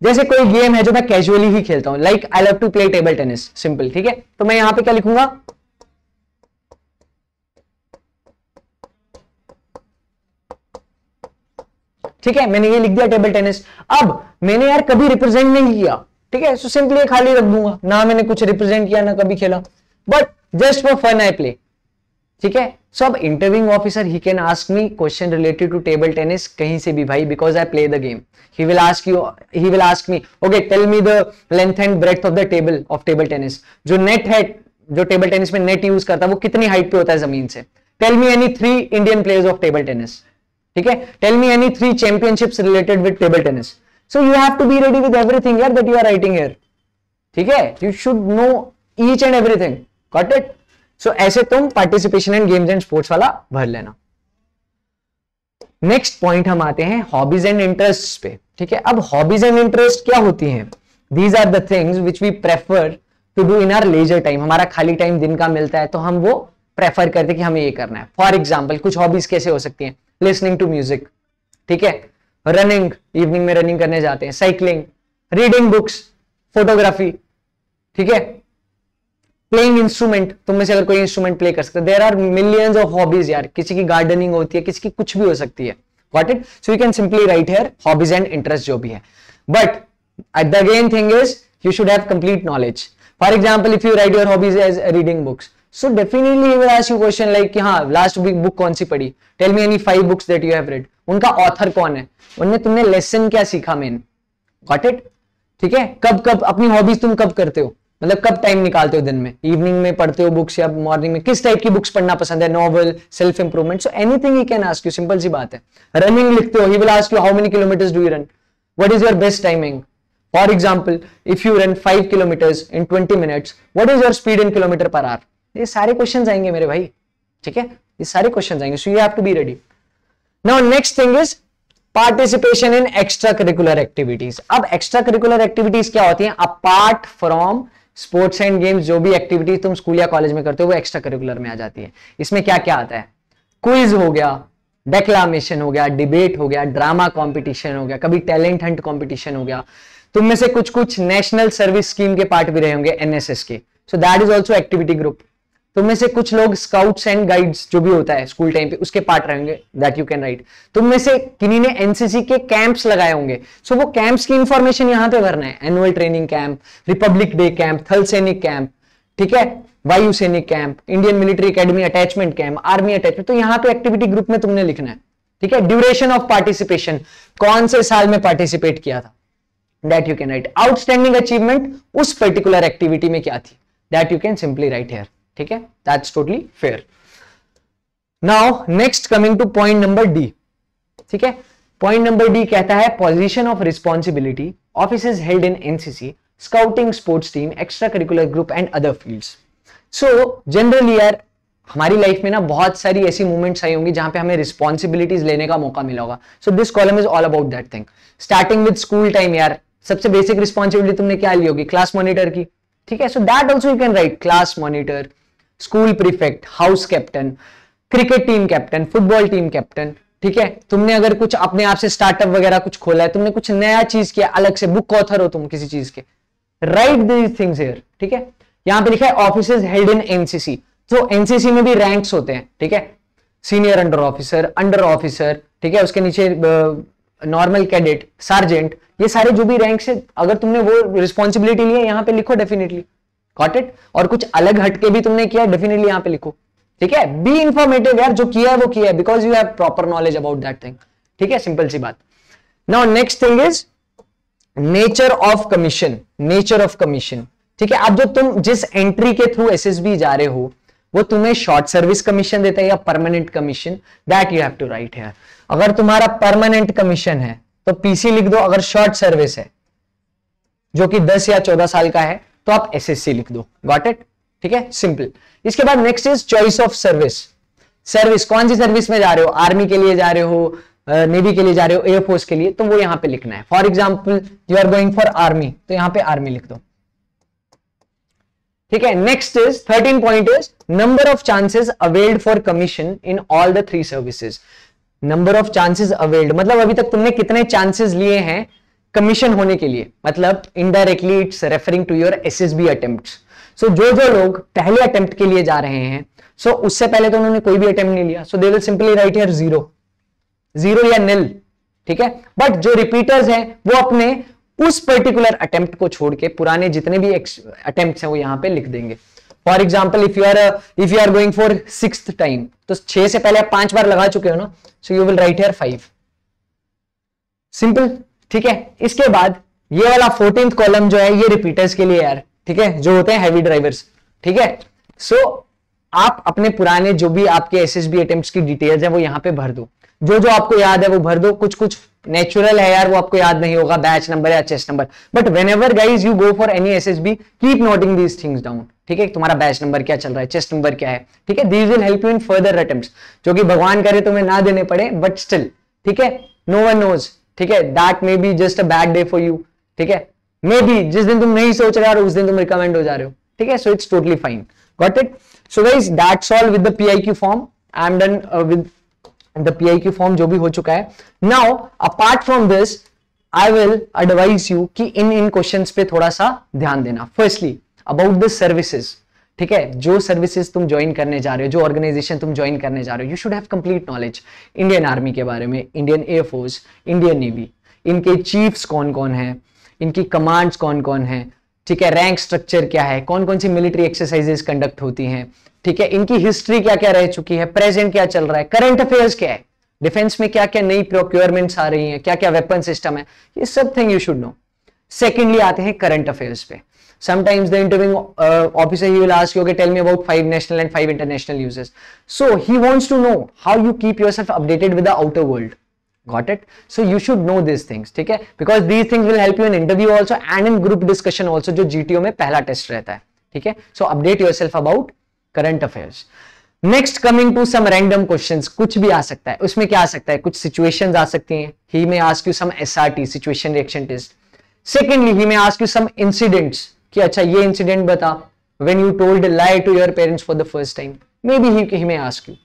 जैसे कोई गेम है जो मैं कैजुअली ही खेलता हूं, like I love to play table tennis, simple, ठीक है। तो मैं यहां पे क्या लिखूंगा, ठीक है, मैंने ये लिख दिया टेबल टेनिस। अब मैंने यार कभी रिप्रेजेंट नहीं किया, ठीक है, सो सिंपली खाली रख दूंगा, ना मैंने कुछ रिप्रेजेंट किया ना कभी खेला, but just for fun I play, ठीक है। सो अब interviewing officer he can ask me question related to table tennis कहीं से भी भाई, because I play the game. He will ask me okay tell me the length and breadth of the table of table tennis. जो net है, जो table tennis में net use करता है वो कितनी हाइट पे होता है जमीन से। Tell me any 3 Indian players of table tennis, ठीक है। Tell me any 3 championships related with table tennis. So you have to be ready with everything यार that you are writing here, ठीक है। You should know each and everything, got it. So ऐसे तुम participation and games and sports वाला भर लेना। Next point हम आते हैं हॉबीज एंड इंटरेस्ट पे, ठीक है। अब हॉबीज एंड इंटरेस्ट क्या होती हैं, these are the things which we prefer to do in our leisure time. हमारा खाली टाइम दिन का मिलता है तो हम वो प्रेफर करते हैं कि हमें ये करना है। फॉर एग्जाम्पल कुछ हॉबीज कैसे हो सकती हैं, लिसनिंग टू म्यूजिक, ठीक है, रनिंग, इवनिंग में रनिंग करने जाते हैं, साइकिलिंग, रीडिंग बुक्स, फोटोग्राफी, ठीक है, प्लेइंग इंस्ट्रूमेंट, तुम में से अगर कोई इंस्ट्रूमेंट प्ले कर सकते, there are millions of hobbies यार, किसी की गार्डनिंग होती है, किसी की कुछ भी हो सकती है, got it. So you can simply write here hobbies and interest जो भी है, but the again thing is you should have complete knowledge. For example if you write your hobbies as reading books, so definitely he will ask you question like कि हाँ last week book कौन सी पढ़ी, tell me any 5 books that you have read, उनका author कौन है, उनमें तुमने लेसन क्या सीखा मेन, गॉट इट, ठीक है। कब कब अपनी हॉबीज तुम कब करते हो, मतलब कब टाइम निकालते हो दिन में, इवनिंग में पढ़ते हो बुक्स या मॉर्निंग में, किस टाइप की बुक्स पढ़ना पसंद है, novel, self improvement, so anything he can ask you, simple सी बात है। रनिंग लिखते हो, he will ask you how many kilometres do you run, what is your best timing. For example if you run 5 kilometers in 20 minutes, what is your speed in kilometer per hour। ये सारे questions आएंगे मेरे भाई, ठीक है, ये सारे questions आएंगे, so you have to be ready. Now next thing is participation in extra curricular activities. अब एक्स्ट्रा करिकुलर एक्टिविटीज क्या होती हैं, apart from sports and games, जो भी एक्टिविटीज तुम स्कूल या कॉलेज में करते हो वो एक्स्ट्रा करिकुलर में आ जाती है। इसमें क्या क्या आता है, क्विज हो गया, डेक्लामेशन हो गया, डिबेट हो गया, ड्रामा कॉम्पिटिशन हो गया, कभी टैलेंट हंट कॉम्पिटिशन हो गया, तुम में से कुछ नेशनल सर्विस स्कीम के पार्ट भी रहे होंगे, एनएसएस के, सो that is also activity group. तुम में से कुछ लोग स्काउट्स एंड गाइड्स जो भी होता है स्कूल टाइम पे उसके पार्ट रहेंगे, दैट यू कैन राइट। तुम में से किन्हीं ने एनसीसी के कैंप्स लगाए होंगे, सो वो कैंप्स की इंफॉर्मेशन यहां पे भरना है, annual training camp, Republic day camp, थल सैनिक कैंप, ठीक है, वायु सैनिक camp, Indian military academy attachment camp, army attachment, तो यहां पे एक्टिविटी ग्रुप में तुमने लिखना है, ठीक है। ड्यूरेशन ऑफ पार्टिसिपेशन, कौन से साल में पार्टिसिपेट किया था, that you can right. Outstanding achievement उस पर्टिकुलर एक्टिविटी में क्या थी, that you can simply write here, ठीक है, that's totally fair. Now next coming two point number D, ठीक है। पॉइंट नंबर डी कहता है position of responsibility offices held in NCC, scouting, sports team, extra curricular group and other fields. So generally यार हमारी life में ना बहुत सारी ऐसी मूवमेंट्स आई होंगी जहां पे हमें रिस्पॉन्सिबिलिटीज लेने का मौका मिला होगा, so this column is all about that thing. Starting with school time, यार सबसे बेसिक रिस्पॉन्सिबिलिटी तुमने क्या ली होगी, क्लास मॉनिटर की, ठीक है, so that also you can right, class monitor, school prefect, house captain, cricket team captain, football team captain, ठीक है। तुमने अगर कुछ अपने आप से स्टार्टअप वगैरह कुछ खोला है, तुमने कुछ नया चीज किया अलग से, बुक ऑथर हो तुम किसी चीज के, राइट दीज थिंग्स हियर, ठीक है। यहां पे लिखा है ऑफिसेज हेल्ड इन एनसीसी, तो एनसीसी में भी रैंक्स होते हैं, ठीक है, सीनियर अंडर ऑफिसर, ठीक है, उसके नीचे नॉर्मल कैडेट, सार्जेंट, ये सारे जो भी रैंक्स है, अगर तुमने वो रिस्पॉन्सिबिलिटी ली है यहां पे लिखो डेफिनेटली, गॉट इट। और कुछ अलग हटके भी तुमने किया डेफिनेटली यहां पे लिखो, ठीक है, बी इंफॉर्मेटिव यार, जो किया है वो किया है, because you have proper knowledge about that thing. ठीक है, सिंपल सी बात। Now next thing is nature of commission. Nature of commission, ठीक है, अब जो तुम जिस एंट्री के थ्रू एसएसबी जा रहे हो वो तुम्हें शॉर्ट सर्विस कमीशन देता है या permanent commission, that you have to write here. अगर तुम्हारा परमानेंट कमीशन है तो पीसी लिख दो, अगर शॉर्ट सर्विस है जो कि 10 या 14 साल का है तो आप एसएससी लिख दो। Got it? ठीक है, सिंपल। इसके बाद next is choice of service. Service, कौन सी सर्विस में जा रहे हो, आर्मी के लिए जा रहे हो, नेवी के लिए जा रहे हो, एयरफोर्स के लिए, तो वो यहां पे लिखना है। For example you are going for army, तो यहां पे आर्मी लिख दो। ठीक है, next is 13 point is number of chances availed for commission in all the 3 services. Number of chances availed मतलब अभी तक तुमने कितने चांसेस लिए हैं कमीशन होने के लिए, मतलब indirectly it's referring to your SSB attempts. So जो लोग पहले अटेम्प्ट के लिए जा रहे हैं, सो उससे पहले तो उन्होंने कोई भी अटेम्प्ट नहीं लिया, so they will simply write here 0 या nil। ठीक है, बट जो रिपीटर्स हैं वो अपने उस पर्टिकुलर अटेम्प्ट को छोड़ के पुराने जितने भी अटेम्प्ट्स हैं वो यहां पे लिख देंगे। For example if you are going for 6th time, तो 6 से पहले आप 5 बार लगा चुके हो ना, सो you will write here 5। Simple. ठीक है, इसके बाद ये वाला 14th कॉलम जो है ये रिपीटर्स के लिए यार, ठीक है, जो होते हैं हैवी ड्राइवर्स। ठीक है, सो आप अपने पुराने जो भी आपके एसएसबी अटेम्प्ट्स की डिटेल्स है वो यहां पे भर दो, जो आपको याद है वो भर दो। कुछ कुछ नेचुरल है यार, वो आपको याद नहीं होगा, बैच नंबर या chest number, but whenever guys you go for any SSB keep noting these things down. ठीक है, तुम्हारा बैच नंबर क्या चल रहा है, चेस्ट नंबर क्या है। ठीक है, these will help you in further attempts, जो कि भगवान करे तुम्हें ना देने पड़े, बट स्टिल। ठीक है, नो वन नोज। ठीक है, that may be just a bad day for you. ठीक है, मे बी जिस दिन तुम नहीं सोच रहे हो उस दिन तुम रिकमेंड हो जा रहे हो। ठीक है, so it's totally fine. Got it? So guys that's all with the PIQ form. I am done with the PIQ form जो भी हो चुका है। Now apart from this I will advise you कि इन क्वेश्चंस पे थोड़ा सा ध्यान देना। Firstly about the services. ठीक है, जो सर्विसेज तुम ज्वाइन करने जा रहे हो, जो ऑर्गेनाइजेशन तुम ज्वाइन करने जा रहे हो, you should have complete knowledge Indian army के बारे में, इंडियन एयरफोर्स, इंडियन नेवी, इनके चीफ्स कौन कौन है, इनकी कमांड्स कौन कौन है। ठीक है, रैंक स्ट्रक्चर क्या है, कौन कौन सी मिलिट्री एक्सरसाइजेस कंडक्ट होती हैं। ठीक है, इनकी हिस्ट्री क्या क्या रह चुकी है, प्रेजेंट क्या चल रहा है, करंट अफेयर्स क्या है, डिफेंस में क्या क्या नई प्रोक्योरमेंट्स आ रही हैं, क्या क्या वेपन सिस्टम है, ये सब thing you should no. Secondly आते हैं करंट अफेयर्स पे। Sometimes the interviewing officer he will ask you, okay, tell me about 5 national and 5 international uses. So he wants to know how you keep yourself updated with the outer world. Got it? So you should know these things. ठीक है, because these things will help you in interview also and in group discussion also, जो GTO में पहला test रहता है। ठीक है, so update yourself about current affairs. Next coming to some random questions, कुछ भी आ सकता है। उसमें क्या आ सकता है, कुछ situations आ सकती हैं। He may ask you some SRT, situation reaction test. Secondly, he may ask you some incidents कि अच्छा ये इंसिडेंट बता, when you told a lie to your parents for the first time, maybe he may ask you.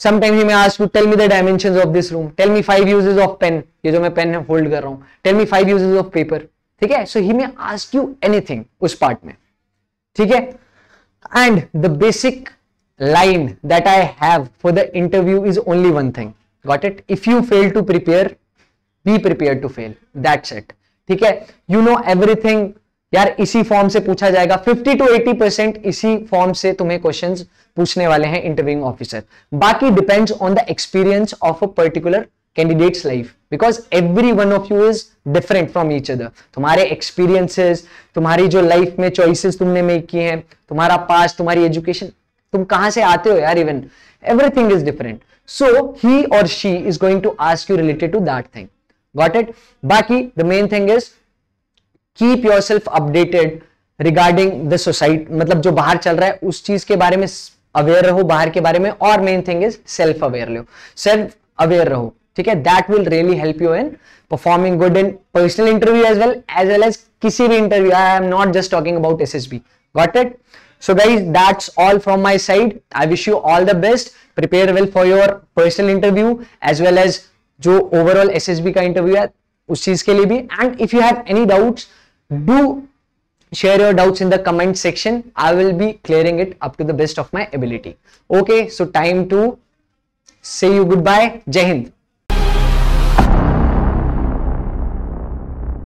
Sometimes he may ask you, tell me the dimensions of this room, tell me 5 uses of pen, ये जो मैं pen hold कर रहा हूँ, tell me 5 uses of paper. ठीक है, so he may ask you anything उस part में। ठीक है, and the basic line that I have for the interview is only one thing. Got it? If you fail to prepare, be prepared to fail. That's it. ठीक है, you know everything यार, इसी form से पूछा जाएगा। 50 to 80% इसी form से तुम्हें क्वेश्चंस पूछने वाले हैं इंटरव्यूइंग ऑफिसर। बाकी depends on the experience of a particular candidates life, because every one of you is different from each other. तुम्हारे एक्सपीरियंसेस, तुम्हारी जो लाइफ में चॉइसेस तुमने मेक की हैं, तुम्हारा पास्ट, तुम्हारी एजुकेशन, तुम कहां से आते हो यार, even everything is different. So he और she is going to ask you related to that thing. Got it? बाकी the main thing is keep yourself updated regarding the society, मतलब जो बाहर चल रहा है उस चीज के बारे में अवेयर रहो, बाहर के बारे में। और main thing is self aware रहो। ठीक है, that will really help you in performing good in personal interview as well as किसी भी interview. I am not just talking about SSB. Got it? So guys that's all from my side. I wish you all the best. Prepare well for your personal interview as well as जो overall SSB का interview है उस चीज के लिए भी। And if you have any doubts, do share your doubts in the comment section. I will be clearing it up to the best of my ability. Okay, so time to say you goodbye. Jai Hind.